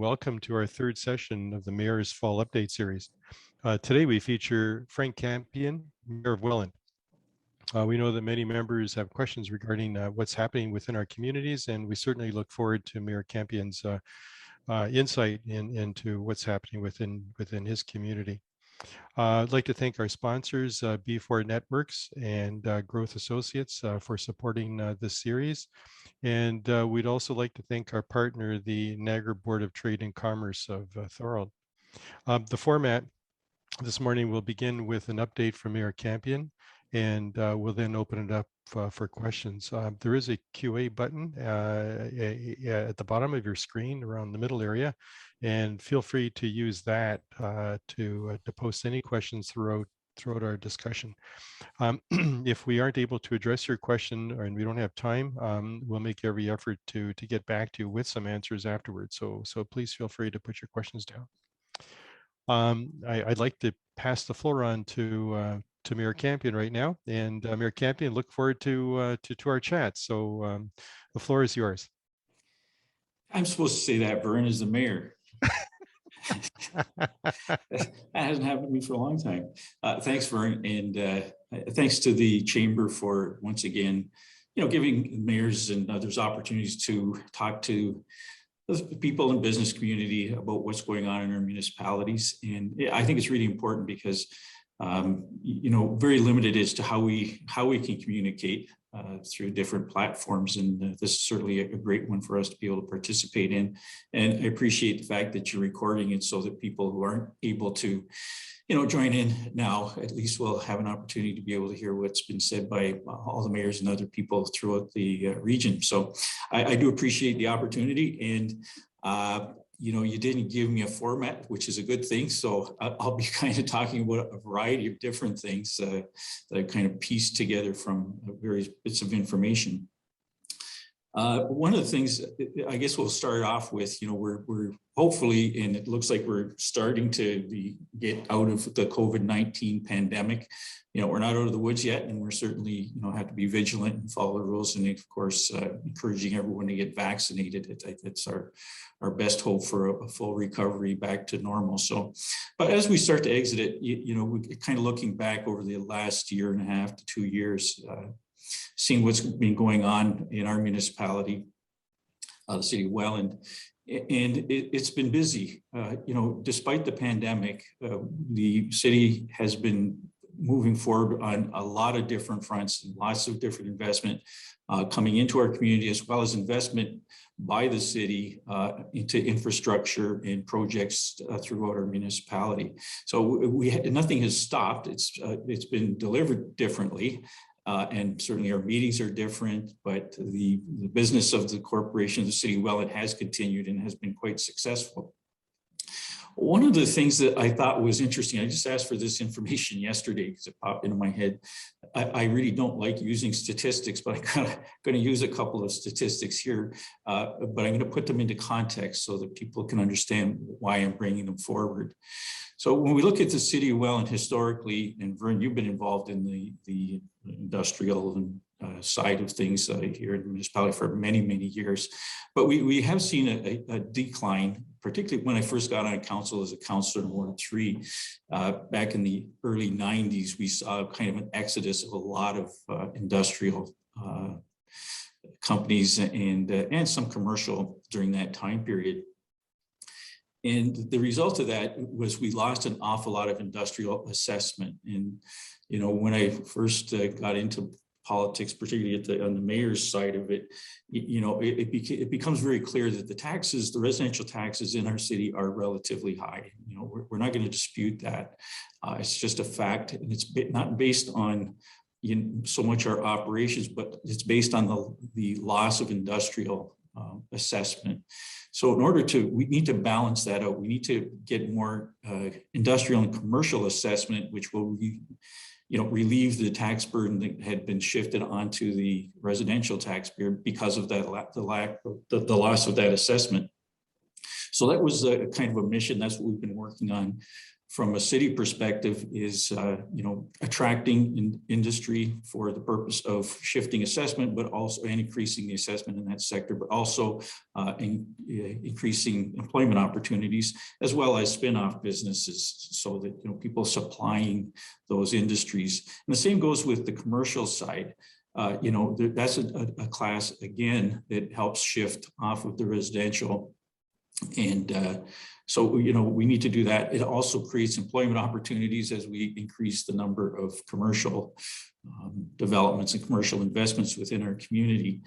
welcome to our third session of the Mayor's Fall Update Series. Today we feature Frank Campion, Mayor of Welland. We know that many members have questions regarding what's happening within our communities, and we certainly look forward to Mayor Campion's insight into what's happening within his community. I'd like to thank our sponsors, B4 Networks and Growth Associates for supporting this series. And we'd also like to thank our partner, the Niagara Board of Trade and Commerce of Thorold. The format this morning will begin with an update from Mayor Campion, and we'll then open it up for questions. There is a QA button at the bottom of your screen around the middle area, and feel free to use that to post any questions throughout our discussion. If we aren't able to address your question and we don't have time, we'll make every effort to get back to you with some answers afterwards. So please feel free to put your questions down. I'd like to pass the floor on to Mayor Campion right now, and Mayor Campion, look forward to our chat. So the floor is yours. I'm supposed to say that, Vern, as the mayor. That hasn't happened to me for a long time. Thanks, Vern, and thanks to the chamber for once again, giving mayors and others opportunities to talk to the people in business community about what's going on in our municipalities. And I think it's really important because very limited as to how we can communicate through different platforms, and this is certainly a great one for us to be able to participate in. And I appreciate the fact that you're recording it so that people who aren't able to join in now at least will have an opportunity to be able to hear what's been said by all the mayors and other people throughout the region. So I do appreciate the opportunity, and you didn't give me a format, which is a good thing. So I'll be kind of talking about a variety of different things that I kind of pieced together from various bits of information. One of the things I guess we'll start off with, we're hopefully, and it looks like we're starting to get out of the COVID-19 pandemic. We're not out of the woods yet, and we're certainly, have to be vigilant and follow the rules. And of course, encouraging everyone to get vaccinated. It's our best hope for a full recovery back to normal. So, but as we start to exit it, we're kind of looking back over the last year and a half to 2 years, seeing what's been going on in our municipality, the city of Welland, and it's been busy. Despite the pandemic, the city has been moving forward on a lot of different fronts, and lots of different investment coming into our community, as well as investment by the city into infrastructure and projects throughout our municipality. So nothing has stopped. It's been delivered differently. And certainly our meetings are different, but the business of the corporation of the city of Welland has continued and has been quite successful. One of the things that I thought was interesting, I just asked for this information yesterday because it popped into my head. I really don't like using statistics, but I'm going to use a couple of statistics here, but I'm going to put them into context so that people can understand why I'm bringing them forward. So when we look at the city of Welland historically, and Vern, you've been involved in the industrial and side of things here in the municipality for many, many years, but we have seen a decline, particularly when I first got on council as a councillor in Ward 3. Back in the early 90s, we saw kind of an exodus of a lot of industrial companies and some commercial during that time period. And the result of that was we lost an awful lot of industrial assessment. And, when I first got into politics, particularly on the mayor's side of it, it becomes very clear that the residential taxes in our city are relatively high. We're not going to dispute that. It's just a fact, and it's not based on so much our operations, but it's based on the loss of industrial assessment. So we need to balance that out. We need to get more industrial and commercial assessment, which will relieve the tax burden that had been shifted onto the residential taxpayer because of that the loss of that assessment. So that was a kind of a mission. That's what we've been working on from a city perspective, is attracting industry for the purpose of shifting assessment, but also and increasing the assessment in that sector, but also increasing employment opportunities, as well as spin-off businesses, so that people supplying those industries. And the same goes with the commercial side. That's a class again that helps shift off of the residential. And so, we need to do that. It also creates employment opportunities as we increase the number of commercial developments and commercial investments within our community.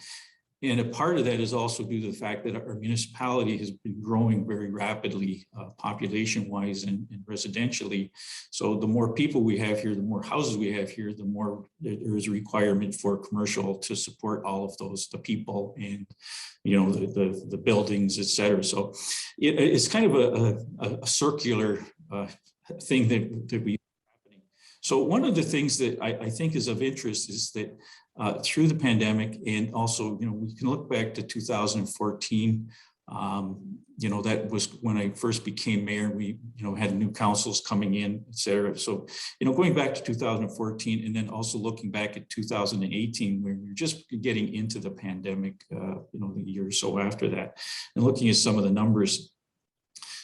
And a part of that is also due to the fact that our municipality has been growing very rapidly, population-wise and residentially. So the more people we have here, the more houses we have here, the more there is a requirement for commercial to support all of those, the people and the buildings, et cetera. So it's kind of a circular thing that we. So one of the things that I think is of interest is that through the pandemic, and also, we can look back to 2014, that was when I first became mayor. We, had new councils coming in, et cetera. So, going back to 2014, and then also looking back at 2018, where we were just getting into the pandemic, the year or so after that, and looking at some of the numbers.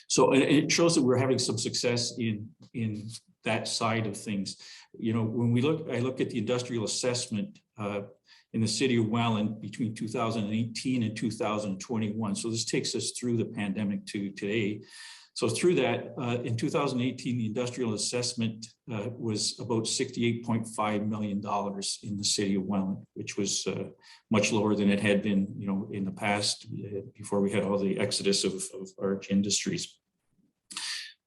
So it shows that we're having some success in that side of things. When I look at the industrial assessment in the city of Welland between 2018 and 2021. So this takes us through the pandemic to today. So through that, in 2018, the industrial assessment was about $68.5 million in the city of Welland, which was much lower than it had been, in the past, before we had all the exodus of large industries.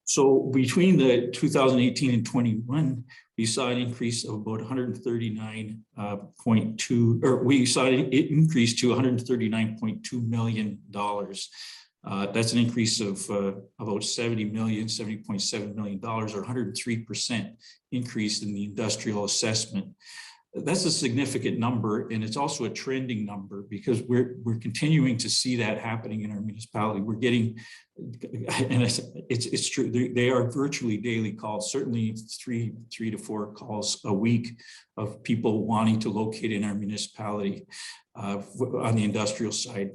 So between the 2018 and 21, we saw an increase of about 139.2, or we saw it increase to $139.2 million. That's an increase of about $70.7 million, or 103% increase in the industrial assessment. That's a significant number, and it's also a trending number, because we're continuing to see that happening in our municipality. We're getting, and it's true, they are virtually daily calls, certainly three to four calls a week of people wanting to locate in our municipality on the industrial side.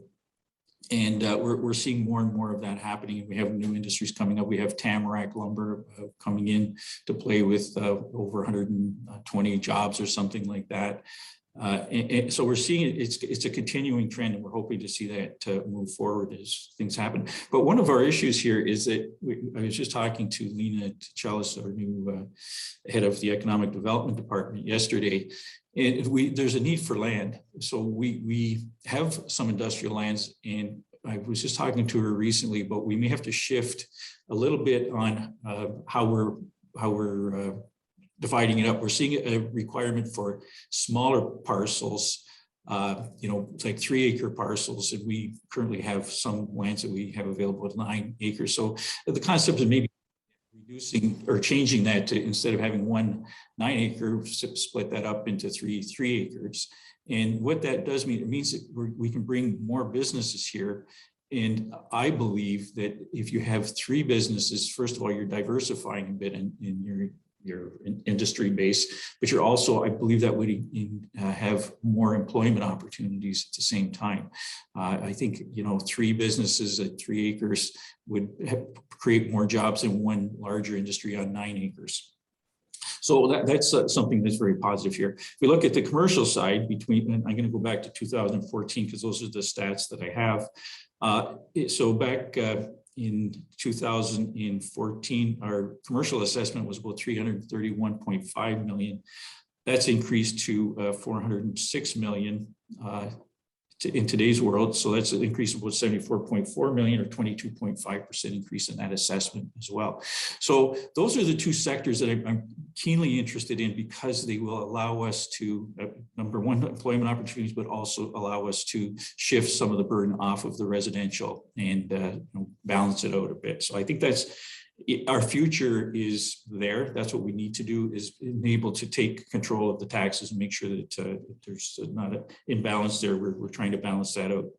And we're seeing more and more of that happening. We have new industries coming up. We have Tamarack lumber coming in to play with over 120 jobs or something like that. And so we're seeing it's a continuing trend, and we're hoping to see that move forward as things happen. But one of our issues here is that I was just talking to Lena Tchelis, our new head of the Economic Development Department, yesterday. And there's a need for land. So we have some industrial lands, and I was just talking to her recently, but we may have to shift a little bit on how we're dividing it up. We're seeing a requirement for smaller parcels, like 3-acre parcels, and we currently have some lands that we have available at 9 acres. So the concept is maybe reducing or changing that to, instead of having one 9-acre, split that up into 3 acres. And what that does mean, it means that we can bring more businesses here. And I believe that if you have 3 businesses, first of all, you're diversifying a bit in your industry base, but you're also, I believe that would have more employment opportunities at the same time. I think, 3 businesses at 3 acres would create more jobs than one larger industry on 9 acres. So that's something that's very positive here. If we look at the commercial side, and I'm going to go back to 2014 because those are the stats that I have. So back in 2014, our commercial assessment was about $331.5 million. That's increased to $406 million in today's world. So that's an increase of about $74.4 million, or 22.5% increase in that assessment as well. So those are the 2 sectors that I'm keenly interested in, because they will allow us to, number one, employment opportunities, but also allow us to shift some of the burden off of the residential and balance it out a bit. So I think that's our future is there. That's what we need to do, is enable to take control of the taxes and make sure that there's not an imbalance there. We're trying to balance that out.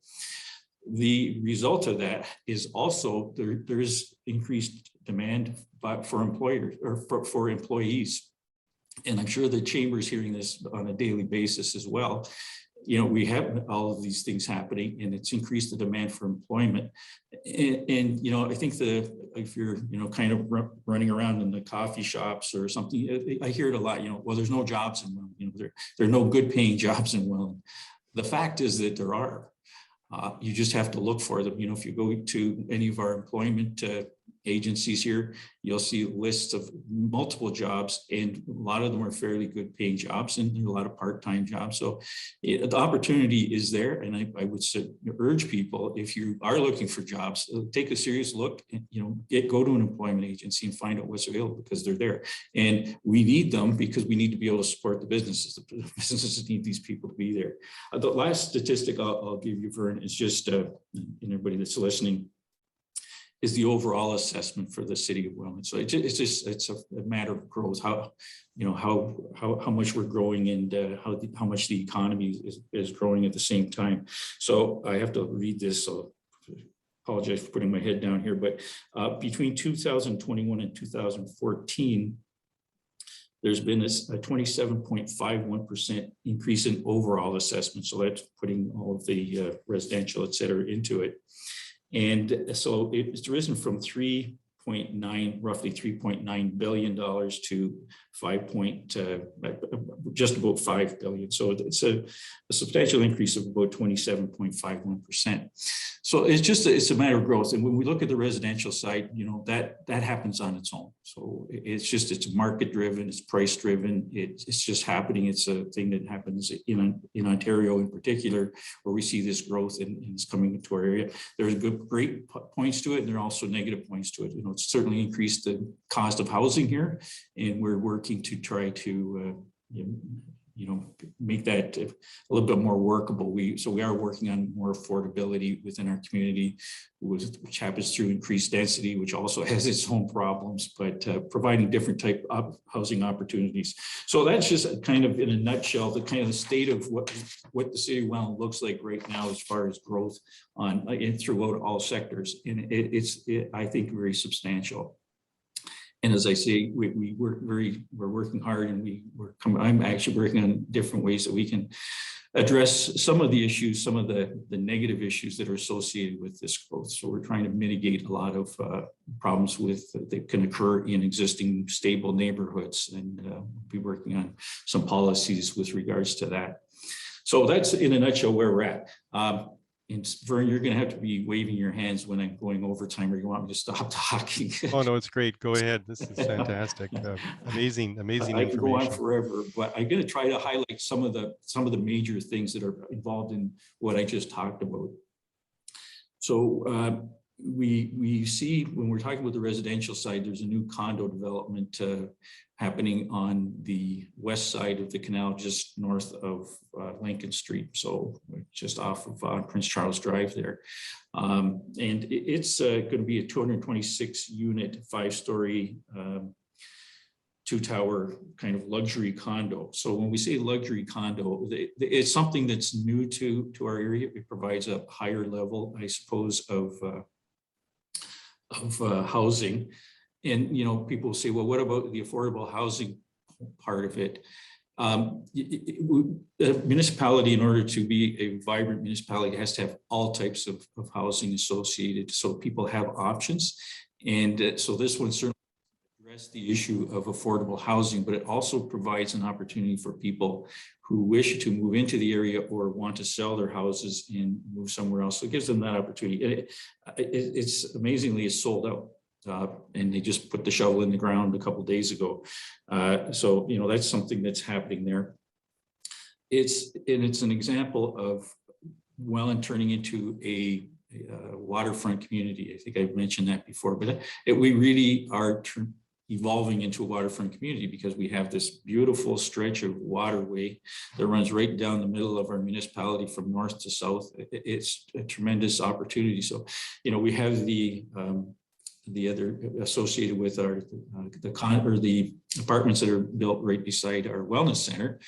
The result of that is also there is increased demand for employers or for employees. And I'm sure the chamber is hearing this on a daily basis as well. You know, we have all of these things happening, and it's increased the demand for employment. And you know, I think if you're, you know, kind of running around in the coffee shops or something, I hear it a lot, you know, well, there's no jobs in Welland, you know, there are no good paying jobs in Welland. The fact is that there are. You just have to look for them. You know, if you go to any of our employment agencies here, you'll see lists of multiple jobs, and a lot of them are fairly good paying jobs, and a lot of part-time jobs. So the opportunity is there, and I would urge people, if you are looking for jobs, take a serious look and, you know, go to an employment agency and find out what's available, because they're there. And we need them because we need to be able to support the businesses. The businesses need these people to be there. The last statistic I'll give you, Vern, is just, and everybody that's listening, is the overall assessment for the city of Welland. So it's a matter of growth, how, you know, how much we're growing, and how much the economy is growing at the same time. So I have to read this, so apologize for putting my head down here, but between 2021 and 2014, there's been a 27.51% increase in overall assessment. So that's putting all of the residential, et cetera, into it. And so it's risen from roughly $3.9 billion to just about $5 billion. So it's a substantial increase of about 27.51%. So it's a matter of growth. And when we look at the residential side, you know, that happens on its own. So it's market driven, it's price driven, it's just happening. It's a thing that happens in Ontario in particular, where we see this growth and it's coming into our area. There's great points to it, and there are also negative points to it. You know, it's certainly increased the cost of housing here, and we're working to try to make that a little bit more workable. We are working on more affordability within our community, which happens through increased density, which also has its own problems, but providing different type of housing opportunities. So that's just kind of in a nutshell, the kind of the state of what the city of Welland looks like right now as far as growth and throughout all sectors. And it's I think, very substantial. And as I say, we're working hard, and I'm actually working on different ways that we can address some of the issues, some of the negative issues that are associated with this growth. So we're trying to mitigate a lot of problems that can occur in existing stable neighborhoods, and be working on some policies with regards to that. So that's in a nutshell where we're at. And Vern, you're going to have to be waving your hands when I'm going overtime, or you want me to stop talking? Oh, no, it's great. Go ahead. This is fantastic. Amazing information. I can go on forever, but I'm going to try to highlight some of the major things that are involved in what I just talked about. So we see, when we're talking about the residential side, there's a new condo development happening on the west side of the canal, just north of Lincoln Street. So just off of Prince Charles Drive there. And it's going to be a 226 unit, 5-story, 2-tower kind of luxury condo. So when we say luxury condo, it's something that's new to our area. It provides a higher level, I suppose, of housing. And, you know, people say, well, what about the affordable housing part of it? The municipality, in order to be a vibrant municipality, has to have all types of housing associated, so people have options. And so this one certainly addresses the issue of affordable housing, but it also provides an opportunity for people who wish to move into the area or want to sell their houses and move somewhere else. So it gives them that opportunity. It's amazingly, it's sold out. And they just put the shovel in the ground a couple of days ago. So, you know, that's something that's happening there. It's an example of Welland turning into a waterfront community. I think I've mentioned that before, but we really are evolving into a waterfront community, because we have this beautiful stretch of waterway that runs right down the middle of our municipality from north to south. It's a tremendous opportunity. So, you know, we have the other associated with the apartments that are built right beside our wellness center.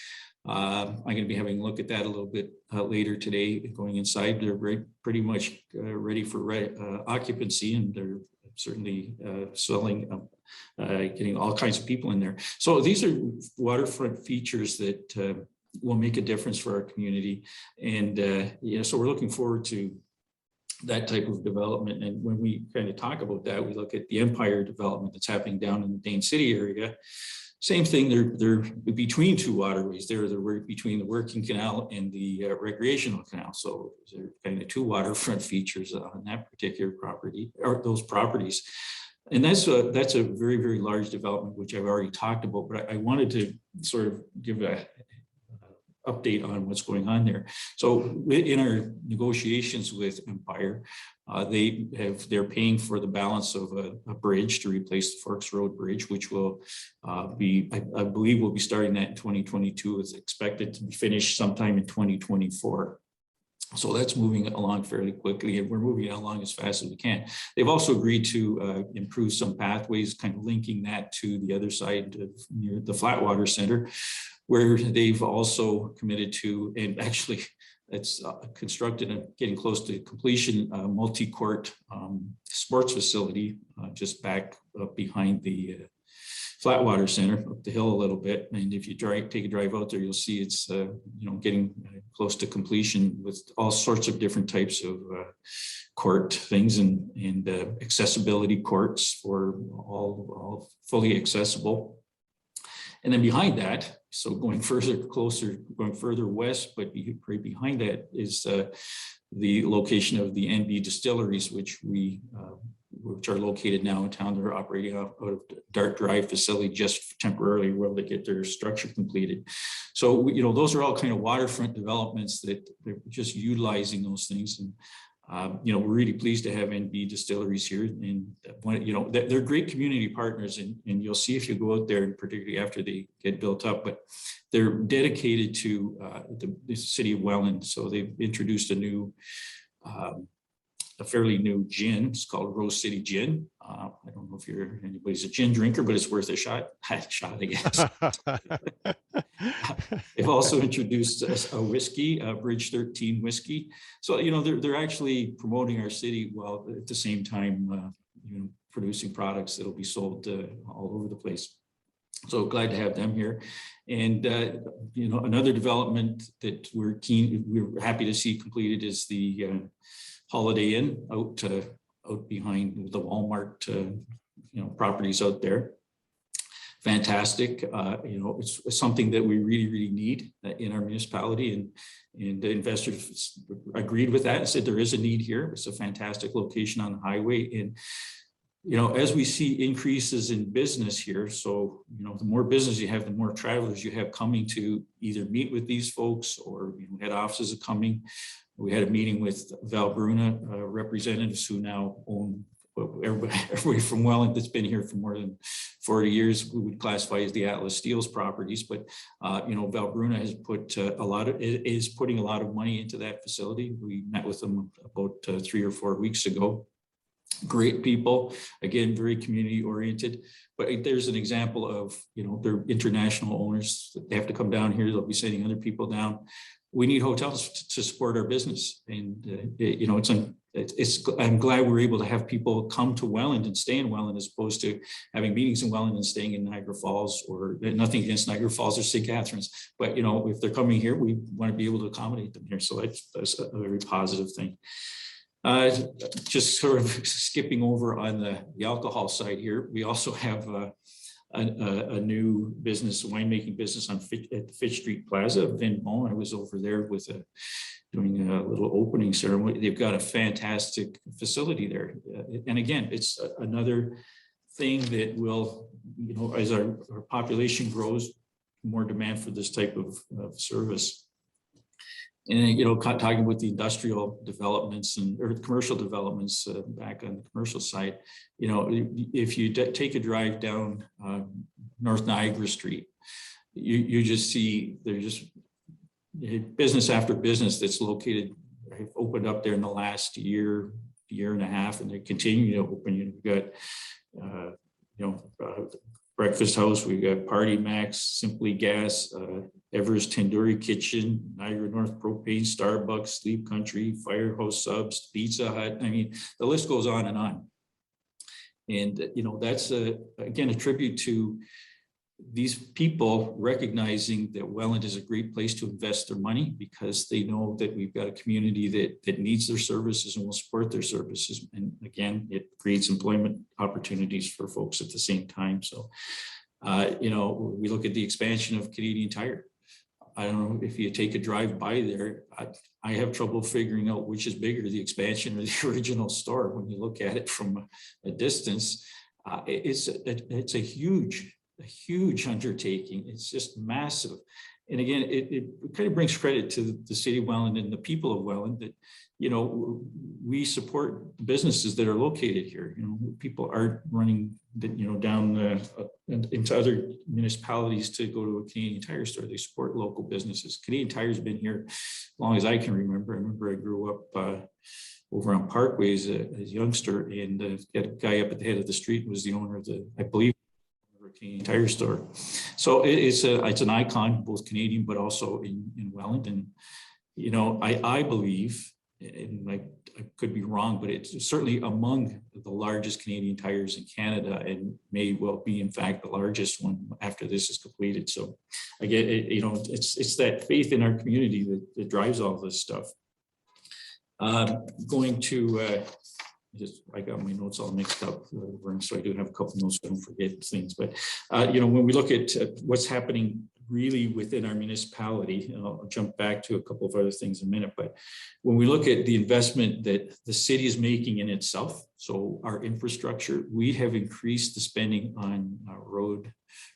I'm going to be having a look at that a little bit later today. Going inside, they're pretty much ready for occupancy, and they're certainly selling, getting all kinds of people in there. So these are waterfront features that will make a difference for our community. And so we're looking forward to that type of development. And when we kind of talk about that, we look at the Empire development that's happening down in the Dane City area. Same thing, they're between two waterways. They're between the working canal and the recreational canal. So there are kind of two waterfront features on that particular property, or those properties. And that's a very, very large development, which I've already talked about, but I wanted to sort of give a update on what's going on there. So in our negotiations with Empire, they're paying for the balance of a bridge to replace the Forks Road Bridge, which will be, I believe we'll be starting that in 2022. It's expected to be finished sometime in 2024. So that's moving along fairly quickly, and we're moving along as fast as we can. They've also agreed to improve some pathways, kind of linking that to the other side of near the Flatwater Center, where they've also committed to, and actually it's constructed and getting close to completion, multi-court sports facility just back up behind the Flatwater Center, up the hill a little bit. And if you take a drive out there, you'll see it's getting close to completion with all sorts of different types of court things and accessibility courts for all fully accessible. And then behind that, so going further west, but right behind that is the location of the NB distilleries, which are located now in town. They're operating out of Dart Drive facility just temporarily while they get their structure completed. So, those are all kind of waterfront developments that they're just utilizing those things. And we're really pleased to have NB Distilleries here, and they're great community partners, and you'll see if you go out there, and particularly after they get built up, but they're dedicated to the city of Welland. So they've introduced a fairly new gin. It's called Rose City Gin. I don't know if anybody's a gin drinker, but it's worth a shot, I guess. They've also introduced a whiskey, Bridge 13 whiskey. So, they're actually promoting our city while at the same time, producing products that'll be sold all over the place. So glad to have them here. And, another development that we're happy to see completed is the Holiday Inn out behind the Walmart, properties out there. Fantastic. It's something that we really, really need in our municipality, and the investors agreed with that and said there is a need here. It's a fantastic location on the highway, and as we see increases in business here, so the more business you have, the more travelers you have coming to either meet with these folks or head offices are coming. We had a meeting with Valbruna representatives who now own everybody from Welland that's been here for more than 40 years. We would classify as the Atlas Steels properties, but Valbruna has is putting a lot of money into that facility. We met with them about 3 or 4 weeks ago. Great people, again, very community oriented. But there's an example of, they're international owners. They have to come down here. They'll be sending other people down. We need hotels to support our business, and I'm glad we're able to have people come to Welland and stay in Welland as opposed to having meetings in Welland and staying in Niagara Falls, or nothing against Niagara Falls or St. Catharines, but if they're coming here, we want to be able to accommodate them here. So that's a very positive thing. Just sort of skipping over on the alcohol side here, we also have a new business, winemaking business at the Fitch Street Plaza, Vin Bon. I was over there doing a little opening ceremony. They've got a fantastic facility there. And again, it's another thing that will, as our population grows, more demand for this type of service. And talking about the industrial developments or commercial developments back on the commercial side, if you take a drive down North Niagara Street, you just see there's just business after business that's located, opened up there in the last year and a half, and they continue to open. You've got breakfast house, we've got Party Max, Simply Gas, Everest Tandoori Kitchen, Niagara North Propane, Starbucks, Sleep Country, Firehouse Subs, Pizza Hut. I mean, the list goes on and on. And, that's again, a tribute to these people recognizing that Welland is a great place to invest their money, because they know that we've got a community that needs their services and will support their services. And again, it creates employment opportunities for folks at the same time. So, we look at the expansion of Canadian Tire. I don't know if you take a drive by there, I have trouble figuring out which is bigger, the expansion or the original store. When you look at it from a distance, it's a huge undertaking. It's just massive. And again, it kind of brings credit to the city of Welland and the people of Welland that, we support businesses that are located here. People aren't running, down into other municipalities to go to a Canadian Tire store. They support local businesses. Canadian Tire's been here as long as I can remember. I remember I grew up over on Parkway as a youngster, and got a guy up at the head of the street was the owner of I believe, Canadian Tire store. So it's an icon, both Canadian but also in Welland. And I believe, and I could be wrong, but it's certainly among the largest Canadian tires in Canada, and may well be in fact the largest one after this is completed. So again, it's that faith in our community that drives all this stuff. Going to I got my notes all mixed up, so I do have a couple notes so I don't forget things. But when we look at what's happening really within our municipality, and I'll jump back to a couple of other things in a minute. But when we look at the investment that the city is making in itself, so our infrastructure, we have increased the spending on road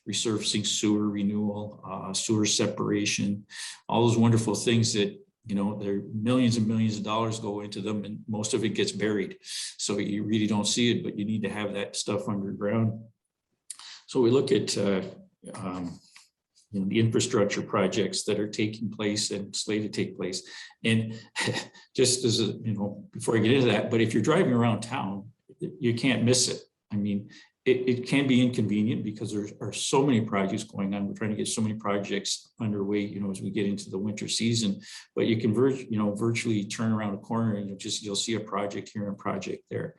resurfacing, sewer renewal, sewer separation, all those wonderful things that there are millions and millions of dollars go into them, and most of it gets buried. So you really don't see it, but you need to have that stuff underground. So we look at the infrastructure projects that are taking place and slated to take place. And just as before I get into that, but if you're driving around town, you can't miss it. I mean, it can be inconvenient because there are so many projects going on. We're trying to get so many projects underway, as we get into the winter season. But you can virtually turn around a corner and you'll see a project here and a project there.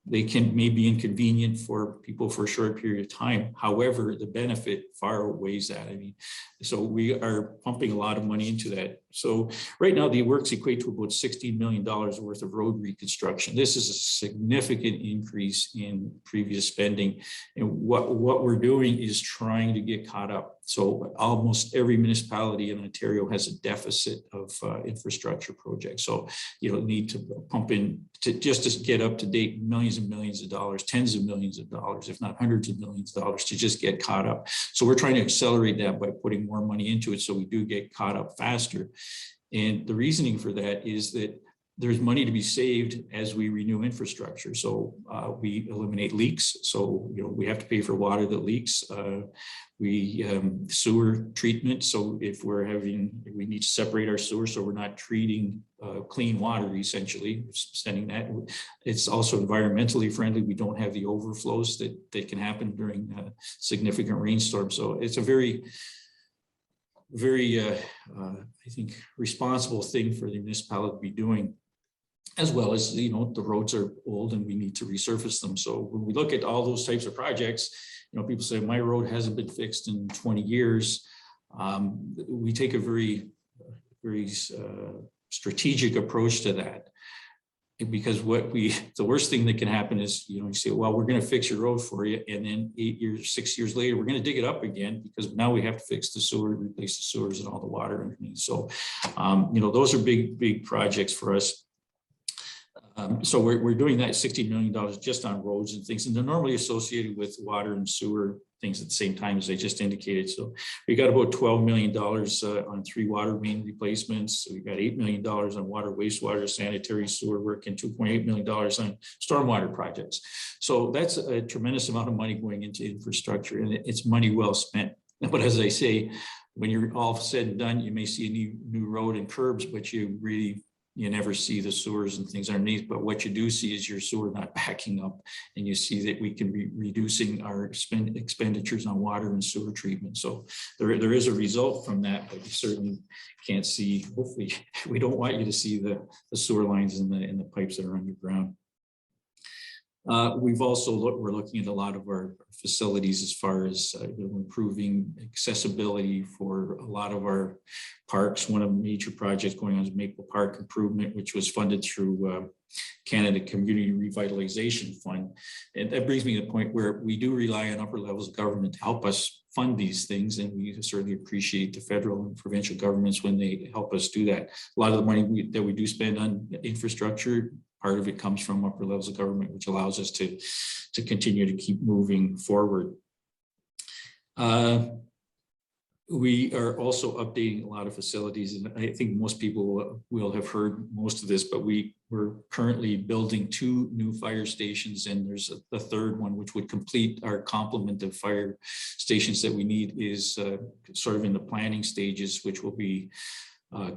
They can maybe inconvenient for people for a short period of time. However, the benefit far outweighs that. I mean, so we are pumping a lot of money into that. So right now the works equate to about $16 million worth of road reconstruction. This is a significant increase in previous spending. And what we're doing is trying to get caught up. So almost every municipality in Ontario has a deficit of infrastructure projects. So need to pump in to get up to date millions and millions of dollars, tens of millions of dollars, if not hundreds of millions of dollars, to just get caught up. So we're trying to accelerate that by putting more money into it so we do get caught up faster. And the reasoning for that is that there's money to be saved as we renew infrastructure. So we eliminate leaks. So we have to pay for water that leaks. We sewer treatment. So if we need to separate our sewer, so we're not treating clean water, essentially sending that. It's also environmentally friendly. We don't have the overflows that can happen during significant rainstorms. So it's a very I think responsible thing for the municipality to be doing, as well as the roads are old and we need to resurface them. So when we look at all those types of projects, people say my road hasn't been fixed in 20 years. We take a very strategic approach to that, because the worst thing that can happen is you say, well, we're going to fix your road for you, and then 8 years, 6 years later we're going to dig it up again because now we have to fix the sewer, replace the sewers and all the water underneath. So those are big projects for us. So we're doing that $60 million just on roads and things, and they're normally associated with water and sewer things at the same time, as I just indicated. So we got about $12 million on 3 water main replacements. So we got $8 million on water, wastewater, sanitary sewer work, and $2.8 million on stormwater projects. So that's a tremendous amount of money going into infrastructure, and it's money well spent. But as I say, when you're all said and done, you may see a new road and curbs, but you really you never see the sewers and things underneath, but what you do see is your sewer not backing up, and you see that we can be reducing our expenditures on water and sewer treatment. So there is a result from that, but you certainly can't see, hopefully, we don't want you to see the sewer lines and the pipes that are underground. We've also we're looking at a lot of our facilities as far as improving accessibility for a lot of our parks. One of the major projects going on is Maple Park Improvement, which was funded through Canada Community Revitalization Fund. And that brings me to the point where we do rely on upper levels of government to help us fund these things. And we certainly appreciate the federal and provincial governments when they help us do that. A lot of the money that we do spend on infrastructure, part of it comes from upper levels of government, which allows us to continue to keep moving forward. We are also updating a lot of facilities, and I think most people will have heard most of this, but we're currently building 2 new fire stations, and there's a third one which would complete our complement of fire stations that we need is sort of in the planning stages, which will be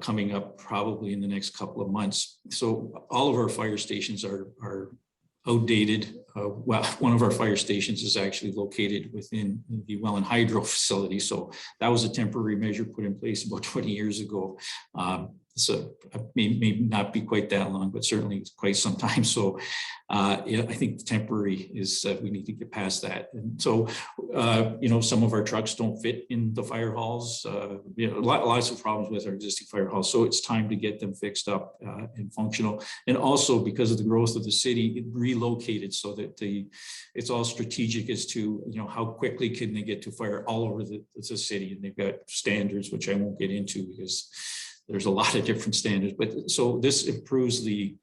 coming up probably in the next couple of months. So all of our fire stations are outdated. Well, one of our fire stations is actually located within the Welland Hydro facility. So that was a temporary measure put in place about 20 years ago. So may not be quite that long, but certainly quite some time. So yeah, I think the temporary is we need to get past that. And so, some of our trucks don't fit in the fire halls. Lots of problems with our existing fire halls. So it's time to get them fixed up and functional. And also because of the growth of the city, it relocated so that it's all strategic as to, how quickly can they get to fire all over the city. And they've got standards, which I won't get into because there's a lot of different standards, but so this improves the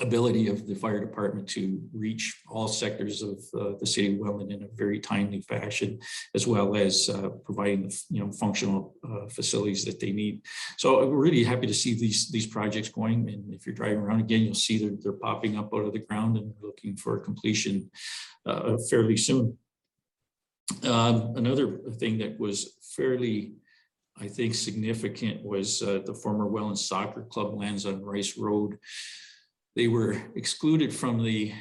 ability of the fire department to reach all sectors of the city of Welland in a very timely fashion, as well as providing the functional facilities that they need. So we're really happy to see these projects going. And if you're driving around again, you'll see they're popping up out of the ground and looking for completion fairly soon. Another thing that was fairly, I think, significant was the former Welland Soccer Club lands on Rice Road. They were excluded from the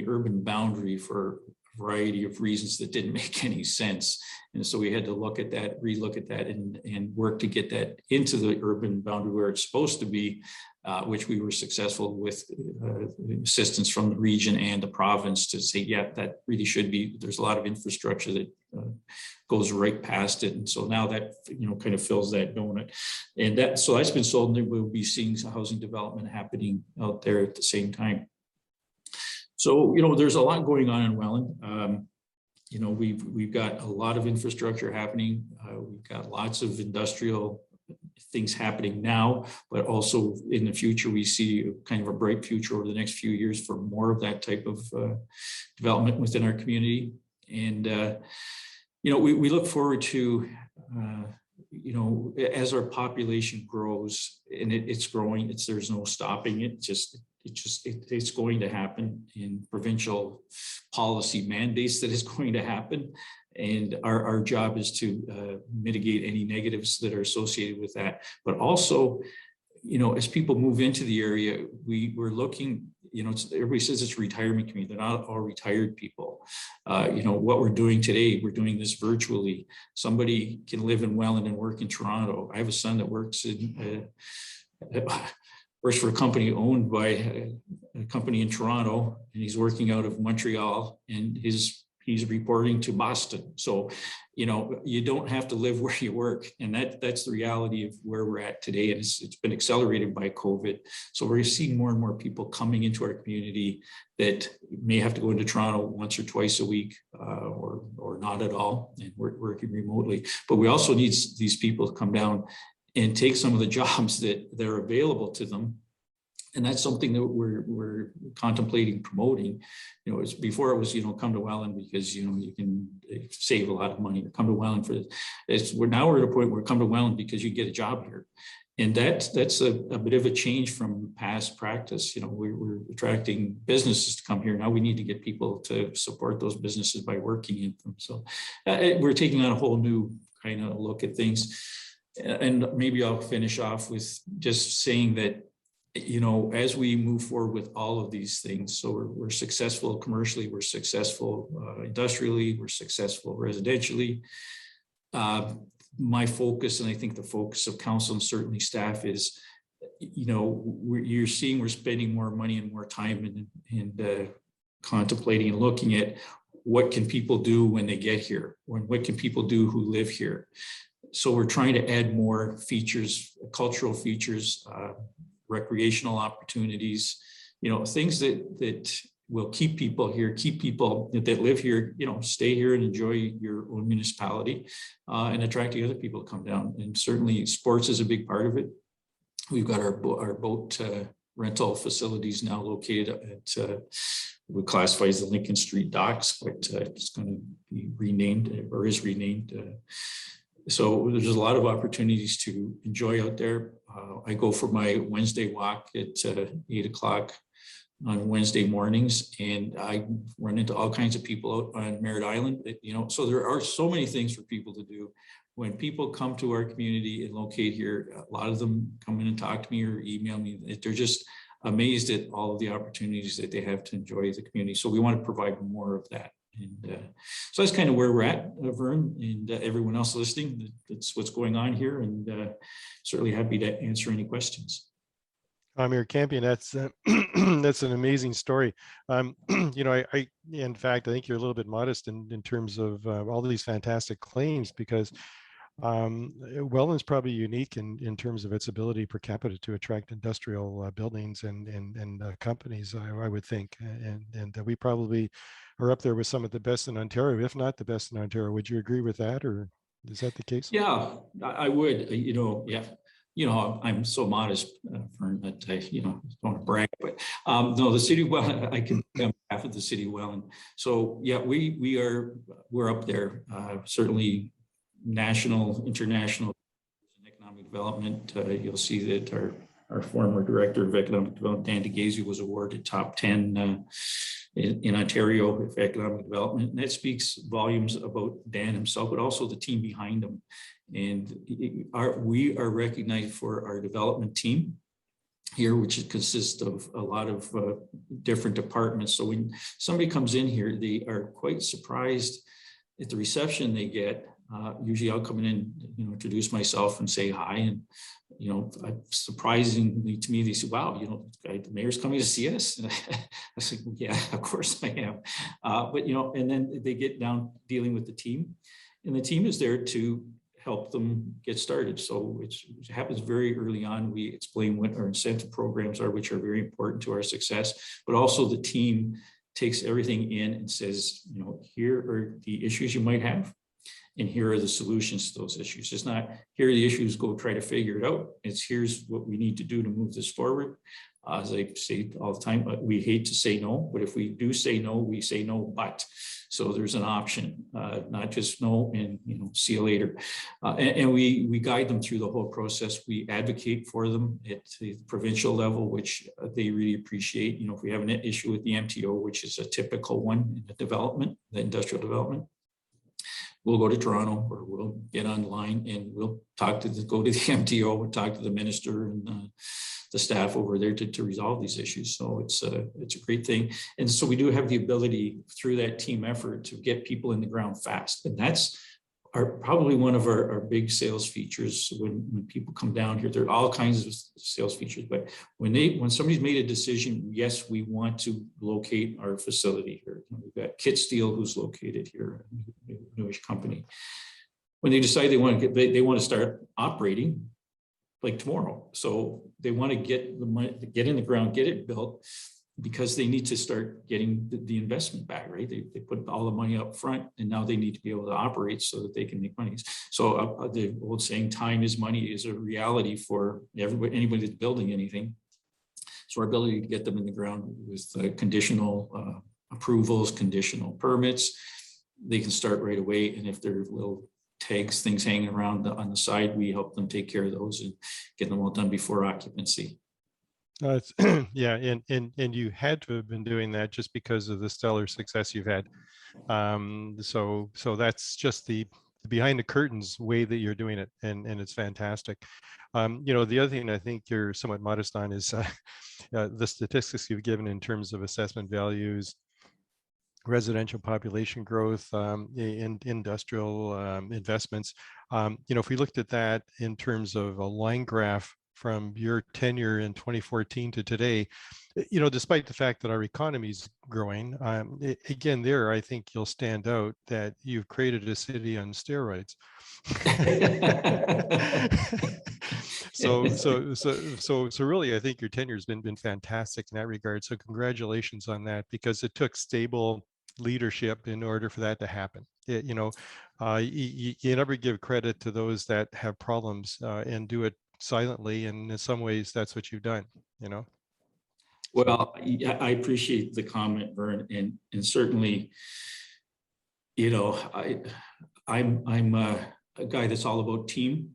urban boundary for a variety of reasons that didn't make any sense. And so we had to look at that, relook at that, and work to get that into the urban boundary where it's supposed to be, which we were successful with assistance from the region and the province to say, yeah, that really should be. There's a lot of infrastructure that goes right past it. And so now that, kind of fills that donut. And so that's been sold, and we'll be seeing some housing development happening out there at the same time. So, there's a lot going on in Welland. We've got a lot of infrastructure happening. We've got lots of industrial things happening now, but also in the future, we see kind of a bright future over the next few years for more of that type of development within our community. And, we look forward to, as our population grows, and it's growing, there's no stopping it. It's going to happen in provincial policy mandates that it's going to happen. And our job is to mitigate any negatives that are associated with that. But also, as people move into the area, we're looking, everybody says it's a retirement community. They're not all retired people. What we're doing today, we're doing this virtually. Somebody can live in Welland and work in Toronto. I have a son that works for a company owned by a company in Toronto, and he's working out of Montreal, and he's reporting to Boston. So, you don't have to live where you work. And that's the reality of where we're at today. And it's been accelerated by COVID. So we're seeing more and more people coming into our community that may have to go into Toronto once or twice a week or not at all, and working remotely. But we also need these people to come down and take some of the jobs that are available to them. And that's something that we're contemplating promoting. Before it was, come to Welland because, you can save a lot of money, or come to Welland for this. We're at a point where come to Welland because you get a job here. And that's a bit of a change from past practice. We're attracting businesses to come here. Now we need to get people to support those businesses by working in them. So we're taking on a whole new kind of look at things. And maybe I'll finish off with just saying that, as we move forward with all of these things, so we're successful commercially, we're successful industrially, we're successful residentially. My focus, and I think the focus of council and certainly staff, is, you're seeing we're spending more money and more time and contemplating and looking at what can people do when they get here, or what can people do who live here. So we're trying to add more features, cultural features, recreational opportunities, things that will keep people here, keep people that live here, stay here and enjoy your own municipality, and attracting other people to come down. And certainly sports is a big part of it. We've got our boat rental facilities now located at we classify as the Lincoln Street docks, but it's going to be renamed, or is renamed. So there's a lot of opportunities to enjoy out there. I go for my Wednesday walk at 8 o'clock on Wednesday mornings, and I run into all kinds of people out on Merritt Island. So there are so many things for people to do. When people come to our community and locate here, a lot of them come in and talk to me or email me. They're just amazed at all of the opportunities that they have to enjoy the community. So we want to provide more of that. And so that's kind of where we're at, Vern, and everyone else listening. That's what's going on here, and certainly happy to answer any questions. Mayor Campion, that's that's an amazing story. In fact, I think you're a little bit modest in terms of all these fantastic claims, because Welland's probably unique in terms of its ability per capita to attract industrial buildings and companies, I would think, and we probably are up there with some of the best in Ontario, if not the best in Ontario. Would you agree with that, or is that the case? Yeah, I would. Yeah. I'm so modest, Vern, that I, don't want to brag, but no, the city of Welland, I can be on behalf of the city of Welland. So yeah, we're up there, certainly national, international economic development. You'll see that our former director of economic development, Dan DeGazy, was awarded top 10 in Ontario for economic development. And that speaks volumes about Dan himself, but also the team behind him. And we are recognized for our development team here, which consists of a lot of different departments. So when somebody comes in here, they are quite surprised at the reception they get. Usually I'll come in and introduce myself and say hi, and surprisingly to me, they say, wow, the mayor's coming to see us. And I said, well, yeah, of course I am. But and then they get down dealing with the team, and the team is there to help them get started. So it happens very early on. We explain what our incentive programs are, which are very important to our success, but also the team takes everything in and says, here are the issues you might have, and here are the solutions to those issues. It's not, here are the issues, go try to figure it out. It's, here's what we need to do to move this forward. As I say all the time, we hate to say no, but if we do say no, we say no, but. So there's an option, not just no and see you later. And we guide them through the whole process. We advocate for them at the provincial level, which they really appreciate. If we have an issue with the MTO, which is a typical one in the development, the industrial development, we'll go to Toronto, or we'll get online and we'll go to the MTO, we'll talk to the minister and the staff over there to resolve these issues. So it's a great thing. And so we do have the ability through that team effort to get people in the ground fast. And that's probably one of our big sales features. When people come down here, there are all kinds of sales features, but when somebody's made a decision, yes, we want to locate our facility here. We've got Kit Steel, who's located here, a newish company. When they decide they want to start operating like tomorrow, so they want to get the money, get in the ground, get it built, because they need to start getting the investment back, right? They put all the money up front, and now they need to be able to operate so that they can make money. So the old saying, time is money, is a reality for anybody that's building anything. So our ability to get them in the ground with conditional approvals, conditional permits, they can start right away. And if there are little tags, things hanging around on the side, we help them take care of those and get them all done before occupancy. Yeah, and you had to have been doing that just because of the stellar success you've had. So that's just the behind the curtains way that you're doing it, and it's fantastic. The other thing I think you're somewhat modest on is the statistics you've given in terms of assessment values, residential population growth, in industrial investments. If we looked at that in terms of a line graph from your tenure in 2014 to today, despite the fact that our economy is growing, again, there, I think you'll stand out that you've created a city on steroids. So really, I think your tenure has been fantastic in that regard. So congratulations on that, because it took stable leadership in order for that to happen. You never give credit to those that have problems and do it silently, and in some ways that's what you've done. Well, I appreciate the comment, Vern, and certainly, I'm a guy that's all about team.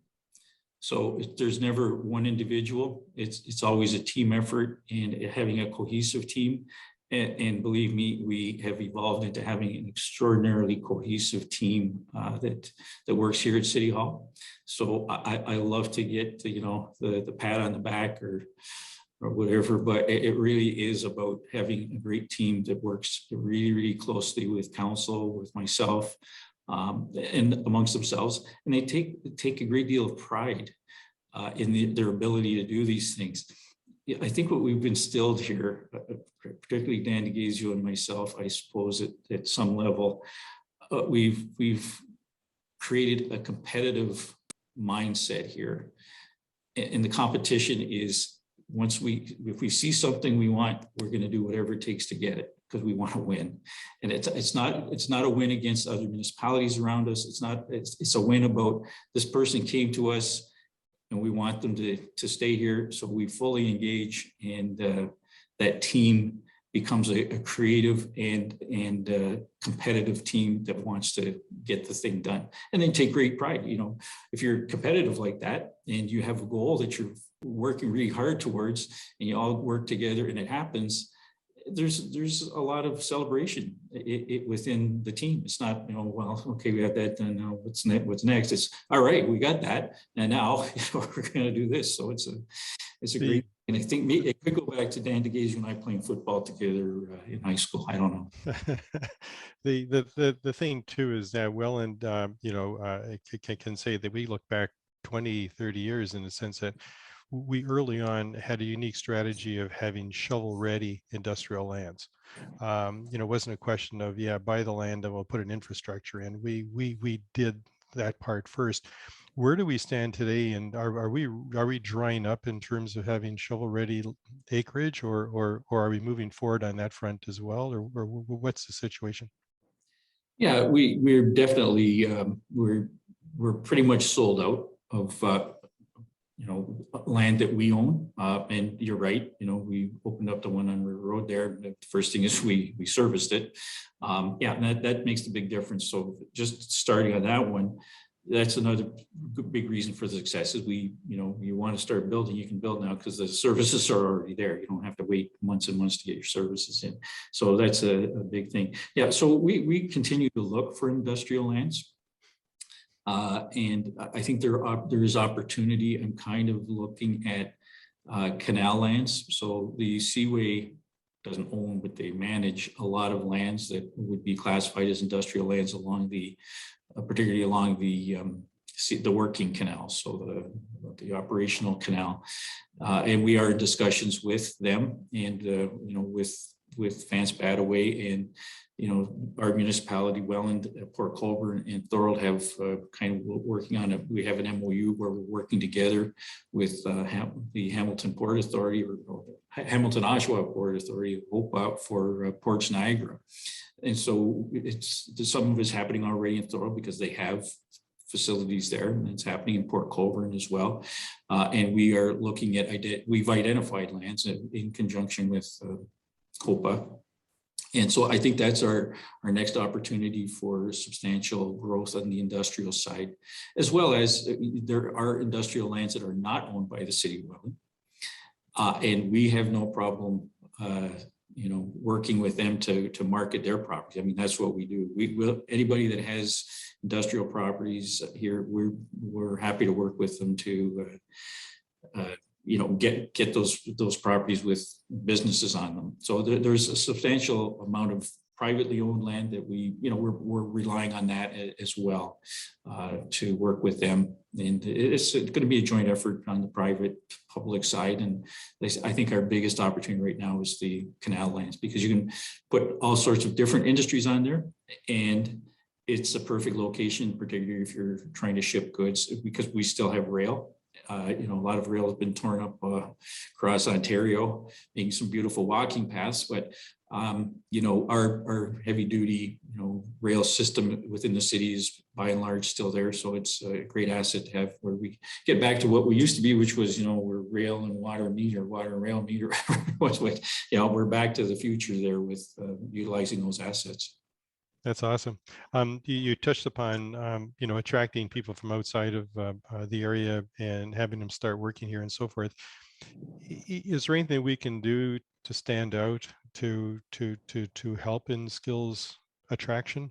So there's never one individual. It's always a team effort and having a cohesive team. And believe me, we have evolved into having an extraordinarily cohesive team that works here at City Hall. So I love to get the pat on the back or whatever, but it really is about having a great team that works really, really closely with council, with myself, and amongst themselves. And they take a great deal of pride in their ability to do these things. I think what we've instilled here, particularly Dan DeGazio and myself, I suppose at some level, we've created a competitive mindset here. And the competition is, if we see something we want, we're going to do whatever it takes to get it, because we want to win. And it's not a win against other municipalities around us. It's a win about this person came to us and we want them to stay here. So we fully engage, and that team becomes a creative and competitive team that wants to get the thing done, and then take great pride. If you're competitive like that and you have a goal that you're working really hard towards, and you all work together and it happens, there's a lot of celebration within the team. It's not, well, okay, we have that done. Now what's next? It's all right, we got that, and now we're going to do this. So it's a great. And I think it could go back to Dan DeGazio and I playing football together in high school. I don't know. The thing too is that Welland, can say that we look back 20, 30 years in the sense that we early on had a unique strategy of having shovel-ready industrial lands. It wasn't a question of, buy the land and we'll put an infrastructure in. We did that part first. Where do we stand today, and are we drying up in terms of having shovel-ready acreage, or are we moving forward on that front as well, or what's the situation? Yeah, we're definitely we're pretty much sold out of land that we own, and you're right. We opened up the one on River Road there. The first thing is we serviced it. And that makes the big difference. So just starting on that one, that's another big reason for the success. Is you want to start building, you can build now because the services are already there. You don't have to wait months and months to get your services in. So that's a big thing. Yeah. So we continue to look for industrial lands. And I think there is opportunity. I'm kind of looking at canal lands. So the Seaway doesn't own, but they manage a lot of lands that would be classified as industrial lands along particularly along the working canal, so the operational canal. And we are in discussions with them and with Vance Badaway and our municipality, Welland, Port Colborne, and Thorold have kind of working on it. We have an MOU where we're working together with the Hamilton Port Authority or Hamilton Oshawa Port Authority, HOPA, for Ports Niagara. And so some of it's happening already in Thorold because they have facilities there, and it's happening in Port Colborne as well. And we are looking at, we've identified lands in conjunction with HOPA. And so I think that's our next opportunity for substantial growth on the industrial side, as well as there are industrial lands that are not owned by the city of Welland. And we have no problem working with them to market their property. I mean, that's what we do. Anybody that has industrial properties here, we're happy to work with them to get those properties with businesses on them. So there's a substantial amount of privately owned land that we're relying on that as well to work with them. And it's going to be a joint effort on the private public side. And I think our biggest opportunity right now is the canal lands, because you can put all sorts of different industries on there, and it's a perfect location, particularly if you're trying to ship goods, because we still have rail. A lot of rail has been torn up across Ontario, making some beautiful walking paths, but our heavy duty, rail system within the city is by and large still there. So it's a great asset to have, where we get back to what we used to be, which was, we're rail and water and rail meter. We're back to the future there with utilizing those assets. That's awesome. You touched upon, attracting people from outside of the area and having them start working here and so forth. Is there anything we can do to stand out to help in skills attraction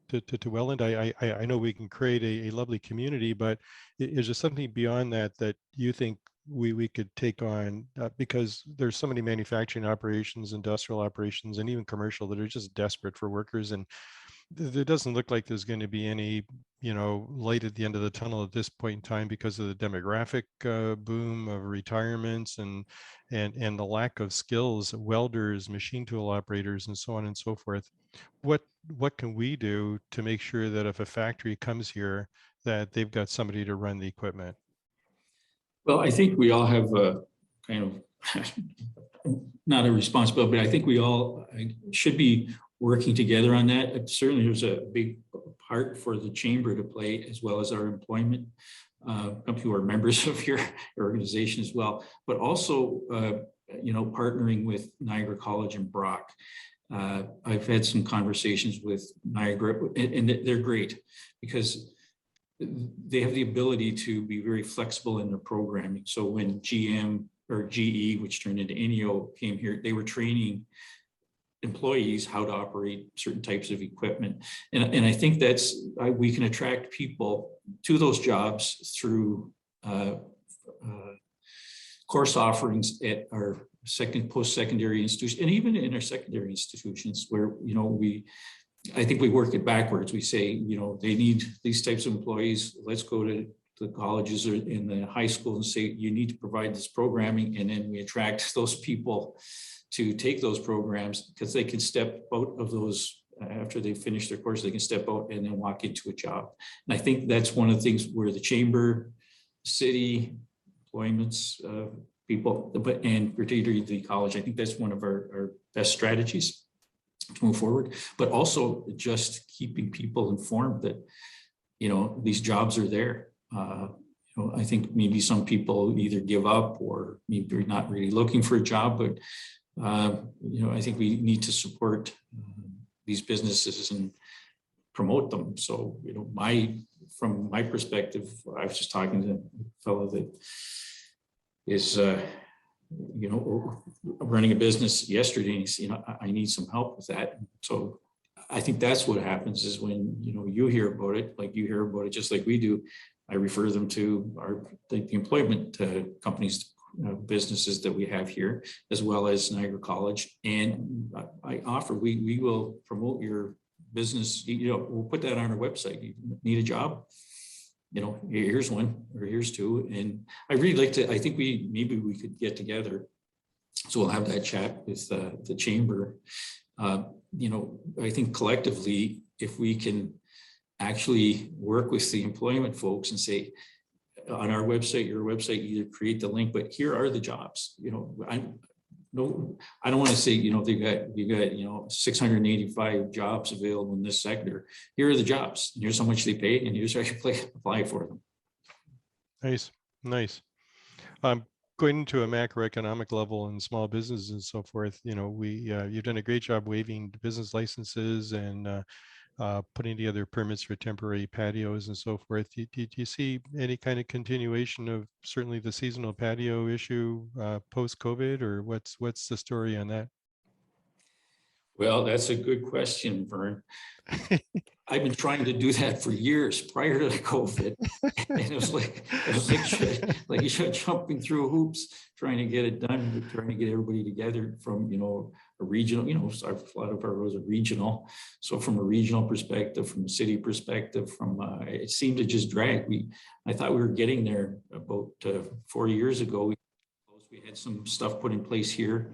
to Welland? I know we can create a lovely community, but is there something beyond that you think we could take on, because there's so many manufacturing operations, industrial operations, and even commercial that are just desperate for workers, and there doesn't look like there's going to be any light at the end of the tunnel at this point in time because of the demographic boom of retirements and the lack of skills, welders, machine tool operators, and so on and so forth. What can we do to make sure that if a factory comes here, that they've got somebody to run the equipment? Well, I think we all have a kind of not a responsibility, but I think we all should be working together on that. Certainly there's a big part for the chamber to play, as well as our employment company who are members of your organization as well, but also partnering with Niagara College and Brock. I've had some conversations with Niagara, and they're great because they have the ability to be very flexible in their programming. So when GM or GE, which turned into INEO, came here, they were training employees how to operate certain types of equipment. And I think we can attract people to those jobs through course offerings at our post-secondary institutions, and even in our secondary institutions, where I think we work it backwards. We say, they need these types of employees. Let's go to the colleges or in the high school and say, you need to provide this programming. And then we attract those people to take those programs, because they can step out of those after they finish their course. They can step out and then walk into a job. And I think that's one of the things where the chamber, city, employments, people, and particularly the college, I think that's one of our best strategies to move forward, but also just keeping people informed that, these jobs are there. I think maybe some people either give up or maybe they're not really looking for a job, but, I think we need to support these businesses and promote them. So, from my perspective, I was just talking to a fellow that is, running a business yesterday, and he said, I need some help with that. So I think that's what happens is when, you hear about it, like you hear about it, just like we do, I refer them to the employment companies, businesses that we have here, as well as Niagara College. And I offer, we will promote your business. We'll put that on our website. You need a job? Here's one, or here's two. And I really like to, I think maybe we could get together. So we'll have that chat with the chamber. I think collectively, if we can actually work with the employment folks and say, on our website, your website, either create the link, but here are the jobs. I don't want to say, you got 685 jobs available in this sector. Here are the jobs. Here's how much they pay, and here's how you apply for them. Nice. Going into a macroeconomic level and small businesses and so forth, you've done a great job waiving business licenses and putting together permits for temporary patios and so forth. Do you see any kind of continuation of certainly the seasonal patio issue post-COVID, or what's the story on that? Well, that's a good question, Vern. I've been trying to do that for years prior to the COVID. And it was like jumping through hoops, trying to get it done, trying to get everybody together from, a regional, a lot of our roads are regional. So from a regional perspective, from a city perspective, it seemed to just drag. I thought we were getting there about 4 years ago. We had some stuff put in place here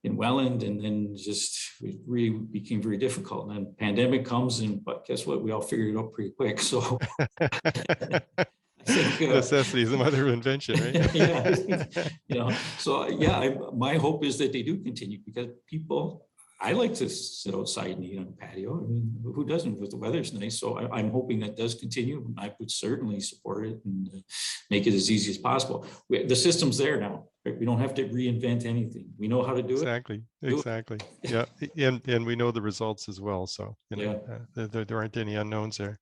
in Welland, and then it really became very difficult. And then pandemic comes, but guess what? We all figured it out pretty quick. So I think necessity is the mother of invention, right? Yeah, So my hope is that they do continue, because I like to sit outside and eat on the patio. I mean, who doesn't if the weather's nice? So I'm hoping that does continue. I would certainly support it and make it as easy as possible. The system's there now. Right? We don't have to reinvent anything. We know how to do it. Exactly. Yeah, and we know the results as well. So there aren't any unknowns there.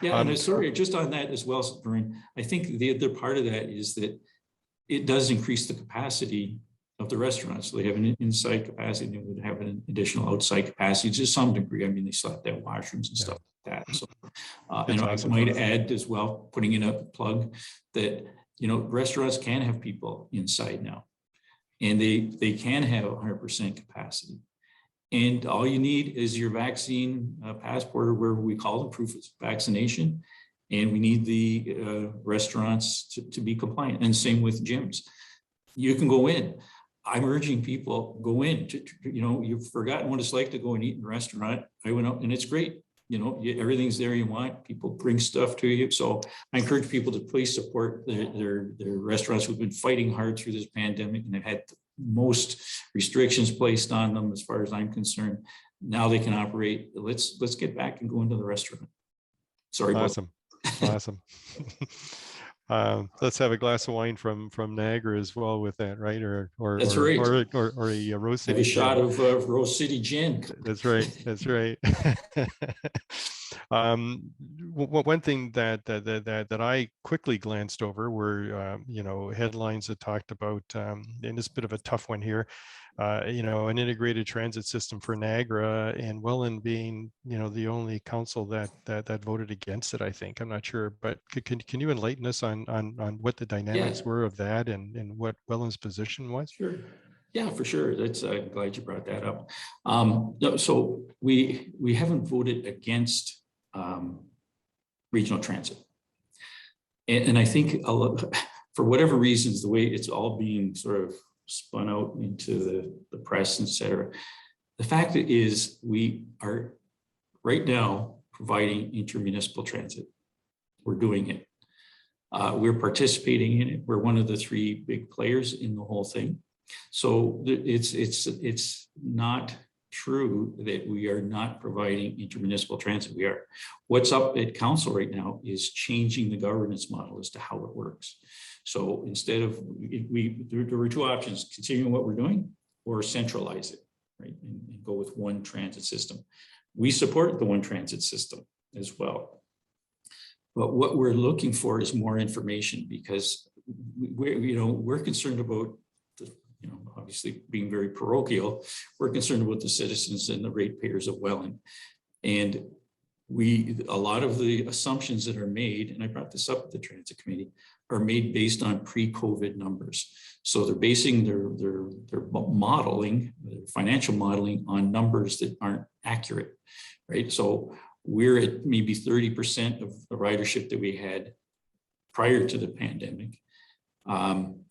Yeah, and sorry, just on that as well, Vern, I think the other part of that is that it does increase the capacity of the restaurants. So they have an inside capacity, they would have an additional outside capacity to some degree. I mean, they still have to have washrooms and stuff like that. So, and awesome. I might add as well, putting in a plug that, restaurants can have people inside now, and they can have 100% capacity. And all you need is your vaccine passport, or wherever we call it, proof of vaccination. And we need the restaurants to be compliant. And same with gyms. You can go in. I'm urging people, go in. You've forgotten what it's like to go and eat in a restaurant. I went out and it's great. Everything's there you want. People bring stuff to you. So I encourage people to please support their restaurants who've been fighting hard through this pandemic, and they've had the most restrictions placed on them as far as I'm concerned. Now they can operate. Let's get back and go into the restaurant. Sorry. Awesome. Awesome. Let's have a glass of wine from Niagara as well with that, right? Or that's right. Or a Rose City. Have a shot of Rose City gin. That's right. That's right. One thing that I quickly glanced over were headlines that talked about, and it's a bit of a tough one here, an integrated transit system for Niagara, and Welland being the only council that voted against it. I think, I'm not sure, but can you enlighten us on what the dynamics were of that and what Welland's position was? Sure. Yeah, for sure. I'm glad you brought that up. So we haven't voted against regional transit, and I think for whatever reasons, the way it's all being sort of spun out into the press, etc. The fact is, we are right now providing intermunicipal transit. We're doing it. We're participating in it. We're one of the 3 big players in the whole thing. So it's not true that we are not providing intermunicipal transit. We are. What's up at council right now is changing the governance model as to how it works. So instead of, there were 2 options: continuing what we're doing or centralize it, right? And go with one transit system. We support the one transit system as well. But what we're looking for is more information, because we're concerned about obviously being very parochial. We're concerned about the citizens and the ratepayers of Welland. And a lot of the assumptions that are made, and I brought this up at the Transit Committee, are made based on pre-COVID numbers. So they're basing their modeling, their financial modeling, on numbers that aren't accurate, right? So we're at maybe 30% of the ridership that we had prior to the pandemic.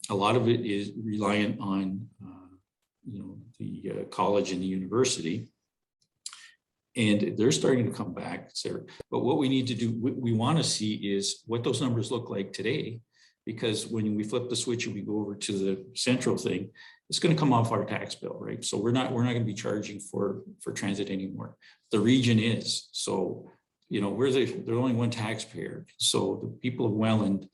A lot of it is reliant on the college and the university, and they're starting to come back, Sarah. But what we need to do, what we want to see, is what those numbers look like today, because when we flip the switch and we go over to the central thing, it's going to come off our tax bill, right? So we're not going to be charging for transit anymore. The region is. So we're the only one taxpayer. So the people of Welland,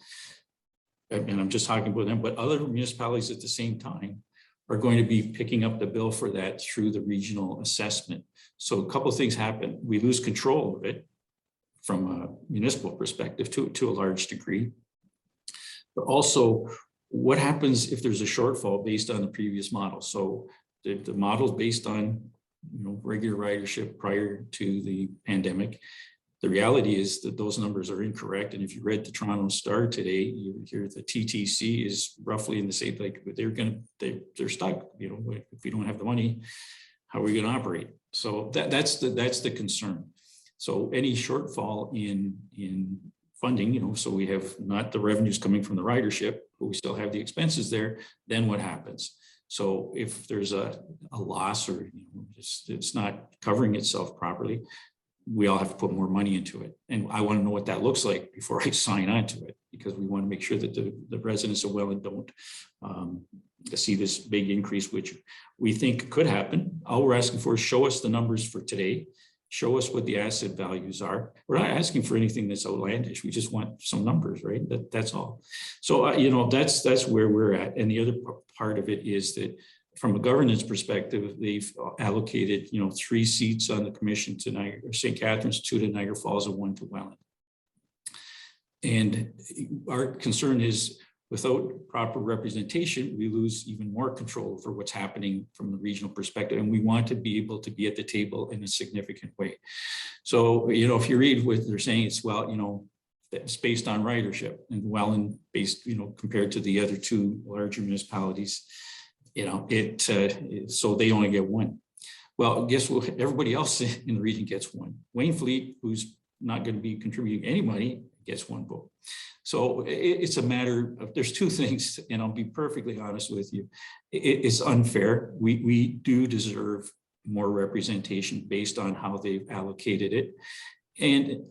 and I'm just talking about them, but other municipalities at the same time are going to be picking up the bill for that through the regional assessment. So a couple of things happen. We lose control of it from a municipal perspective to a large degree. But also, what happens if there's a shortfall based on the previous model? So the model is based on regular ridership prior to the pandemic. The reality is that those numbers are incorrect. And if you read the Toronto Star today, you hear the TTC is roughly in the same, like they're stuck. If we don't have the money, how are we going to operate? So that's the concern. So any shortfall in funding, so we have not the revenues coming from the ridership, but we still have the expenses there, then what happens? So if there's a loss or it's not covering itself properly, we all have to put more money into it. And I want to know what that looks like before I sign on to it, because we want to make sure that the residents of Welland don't see this big increase, which we think could happen. All we're asking for is show us the numbers for today. Show us what the asset values are. We're not asking for anything that's outlandish. We just want some numbers, right? That's all. So, that's where we're at. And the other part of it is that from a governance perspective, they've allocated, 3 seats on the commission to Niagara, St. Catharines, 2 to Niagara Falls, and 1 to Welland. And our concern is without proper representation, we lose even more control over what's happening from the regional perspective. And we want to be able to be at the table in a significant way. So, if you read what they're saying, it's, it's based on ridership, and Welland based, compared to the other 2 larger municipalities, so they only get 1. Well, guess what? Everybody else in the region gets 1. Wainfleet, who's not going to be contributing any money, gets 1 vote. So it's a matter of, there's 2 things, and I'll be perfectly honest with you. It's unfair. We do deserve more representation based on how they've allocated it. And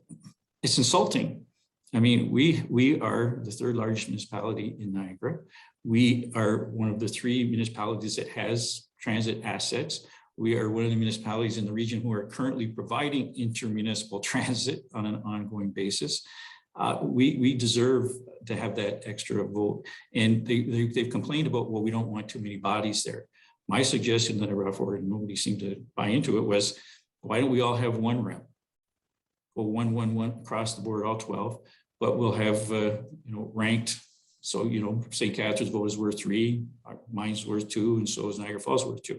it's insulting. I mean, we are the 3rd largest municipality in Niagara. We are one of the 3 municipalities that has transit assets. We are one of the municipalities in the region who are currently providing intermunicipal transit on an ongoing basis. We deserve to have that extra vote. And they've complained about, well, we don't want too many bodies there. My suggestion that I brought forward, and nobody seemed to buy into it, was, why don't we all have 1 rep? Well, one across the board, all 12, but we'll have, ranked. So, St. Catharines' vote is worth 3, mine's worth 2, and so is Niagara Falls worth 2.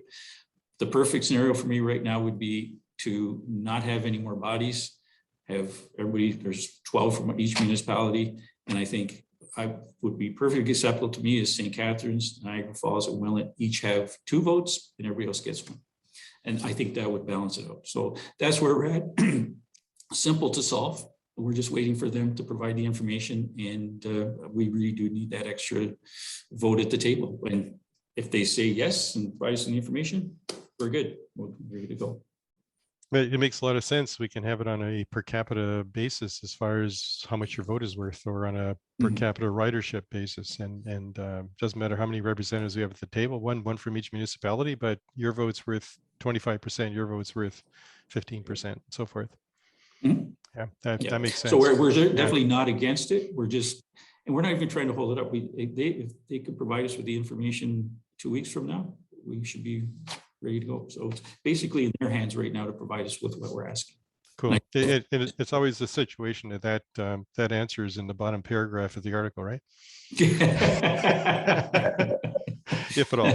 The perfect scenario for me right now would be to not have any more bodies, have everybody, there's 12 from each municipality. And I think I would be perfectly acceptable to me as St. Catharines, Niagara Falls, and Welland each have 2 votes and everybody else gets 1. And I think that would balance it out. So that's where we're at. Simple to solve. We're just waiting for them to provide the information. And we really do need that extra vote at the table. And if they say yes and provide us the information, we're good. We're ready to go. But it makes a lot of sense. We can have it on a per capita basis as far as how much your vote is worth, or on a per capita ridership basis. And doesn't matter how many representatives we have at the table, one from each municipality, but your vote's worth 25%, your vote's worth 15%, and so forth. Yeah, that makes sense. So we're definitely not against it. We're just, and we're not even trying to hold it up. If they could provide us with the information 2 weeks from now, we should be ready to go. So it's basically in their hands right now to provide us with what we're asking. Cool. It's always the situation that answer is in the bottom paragraph of the article, right? If at all.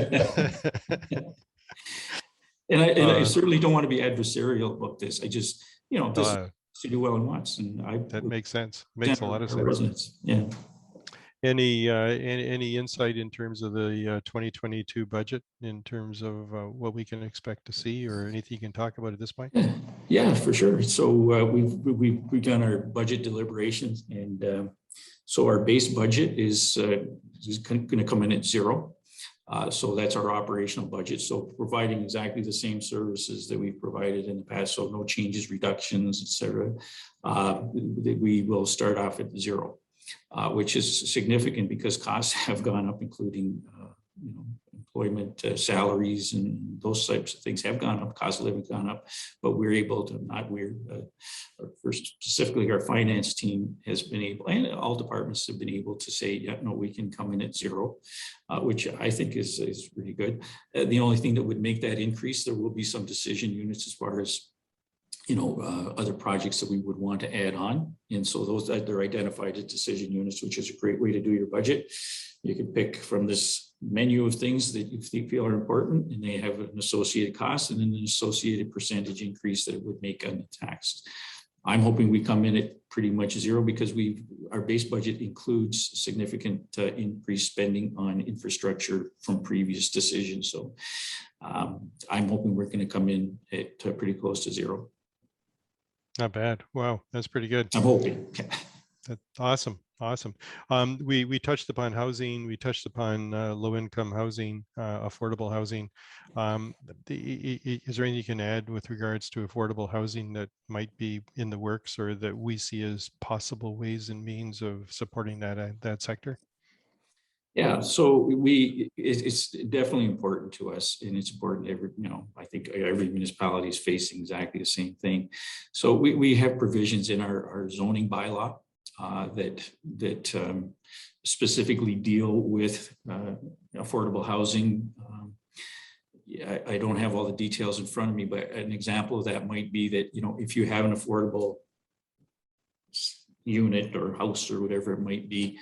And I certainly don't want to be adversarial about this. I just, this City of Welland wants, and that makes sense. Makes a lot of sense. Residents. Yeah. Any insight in terms of the 2022 budget, in terms of what we can expect to see, or anything you can talk about at this point? Yeah, for sure. So we've begun our budget deliberations, and so our base budget is going to come in at 0. So that's our operational budget. So providing exactly the same services that we've provided in the past. So no changes, reductions, etc. We will start off at 0. Which is significant because costs have gone up, including employment, salaries, and those types of things have gone up. Cost of living has gone up, but we're able to specifically our finance team has been able, and all departments have been able to say, yeah, no, we can come in at 0, which I think is really good. The only thing that would make that increase, there will be some decision units as far as other projects that we would want to add on. And so those that they're identified as decision units, which is a great way to do your budget. You can pick from this menu of things that you feel are important, and they have an associated cost and then an associated percentage increase that it would make on the tax. I'm hoping we come in at pretty much zero because our base budget includes significant increased spending on infrastructure from previous decisions. So I'm hoping we're going to come in at pretty close to zero. Not bad. Wow, that's pretty good. I'm hoping. That's awesome. Awesome. We touched upon housing. We touched upon low-income housing, affordable housing. Is there anything you can add with regards to affordable housing that might be in the works or that we see as possible ways and means of supporting that sector? Yeah, so it's definitely important to us, and it's important to I think every municipality is facing exactly the same thing. So we have provisions in our zoning bylaw that specifically deal with affordable housing. I don't have all the details in front of me, but an example of that might be that, if you have an affordable unit or house or whatever it might be,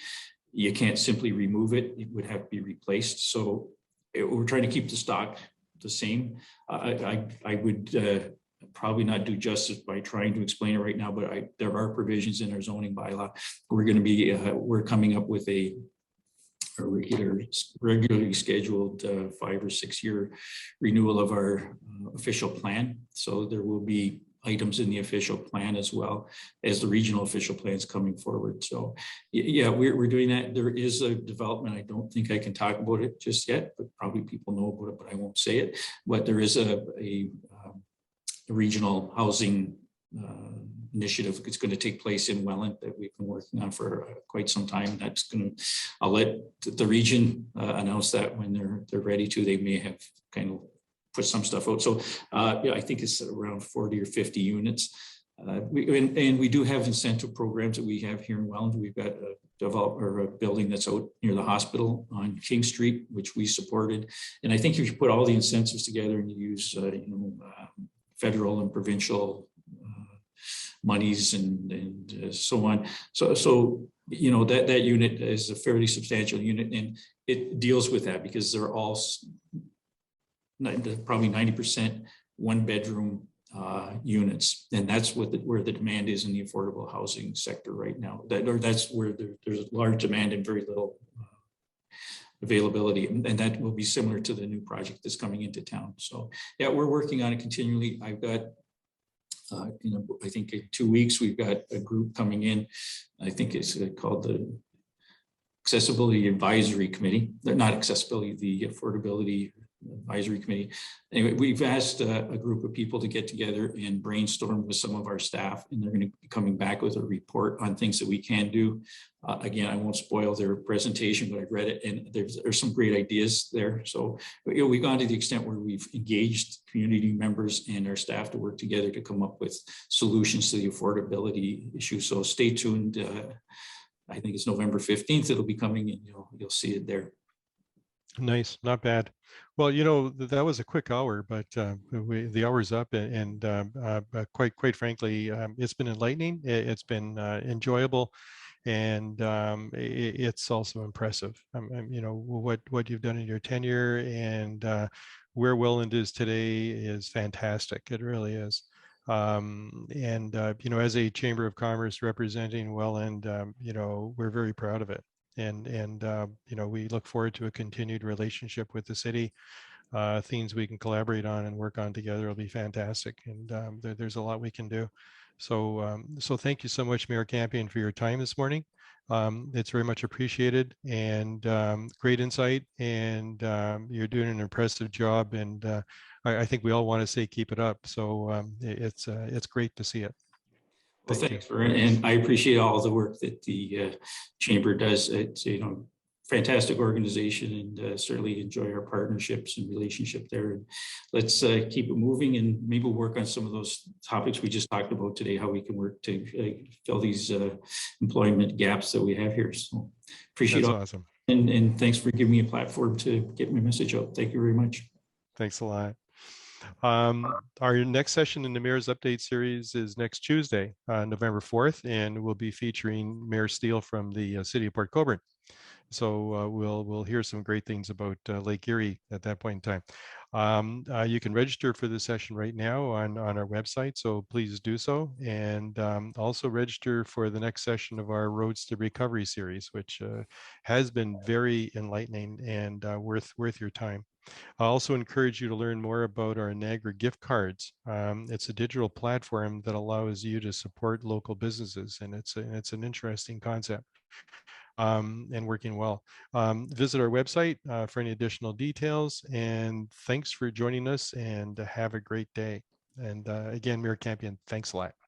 you can't simply remove it. It would have to be replaced. So we're trying to keep the stock the same. I would probably not do justice by trying to explain it right now, but there are provisions in our zoning bylaw. We're coming up with a regularly scheduled 5 or 6 year renewal of our official plan. So there will be items in the official plan as well as the regional official plans coming forward. So yeah, we're doing that. There is a development. I don't think I can talk about it just yet, but probably people know about it, but I won't say it. But there is a regional housing initiative. It's going to take place in Welland that we've been working on for quite some time. I'll let the region announce that when they're ready to. They may have kind of put some stuff out. So yeah, I think it's around 40 or 50 units. We do have incentive programs that we have here in Welland. We've got a building that's out near the hospital on King Street, which we supported. And I think if you put all the incentives together and you use federal and provincial monies and so on, so that unit is a fairly substantial unit, and it deals with that because they're all probably 90% 1-bedroom units, and that's where the demand is in the affordable housing sector right now. That's where there's a large demand and very little availability, and that will be similar to the new project that's coming into town. So yeah, we're working on it continually. I've got I think in 2 weeks we've got a group coming in. I think it's called the Accessibility Advisory Committee. They're not accessibility, the Affordability Advisory Committee. Anyway, we've asked a group of people to get together and brainstorm with some of our staff, and they're going to be coming back with a report on things that we can do. Again, I won't spoil their presentation, but I've read it, and there's some great ideas there. So we've gone to the extent where we've engaged community members and our staff to work together to come up with solutions to the affordability issue. So stay tuned. I think it's November 15th. It'll be coming, and you'll see it there. Nice, not bad. Well, that was a quick hour, but the hour's up, and quite frankly, it's been enlightening. It's been enjoyable, and it's also impressive. What you've done in your tenure and where Welland is today is fantastic. It really is. As a Chamber of Commerce representing Welland, we're very proud of it. And we look forward to a continued relationship with the city. Things we can collaborate on and work on together will be fantastic. And there's a lot we can do. So thank you so much, Mayor Campion, for your time this morning. It's very much appreciated, and great insight. And you're doing an impressive job. And I think we all want to say keep it up. So it's great to see it. Well, thanks, Vern, and I appreciate all the work that the Chamber does. It's fantastic organization, and certainly enjoy our partnerships and relationship there. And let's keep it moving, and maybe we'll work on some of those topics we just talked about today, how we can work to fill these employment gaps that we have here. So appreciate it. That's awesome. And thanks for giving me a platform to get my message out. Thank you very much. Thanks a lot. Our next session in the Mayor's Update series is next Tuesday, November 4th, and we'll be featuring Mayor Steele from the City of Port Colborne. So we'll hear some great things about Lake Erie at that point in time. You can register for the session right now on our website, so please do so. And also register for the next session of our Roads to Recovery series, which has been very enlightening and worth your time. I also encourage you to learn more about our Niagara gift cards. It's a digital platform that allows you to support local businesses, and it's an interesting concept and working well. Visit our website for any additional details. And thanks for joining us, and have a great day. And again, Mayor Campion, thanks a lot.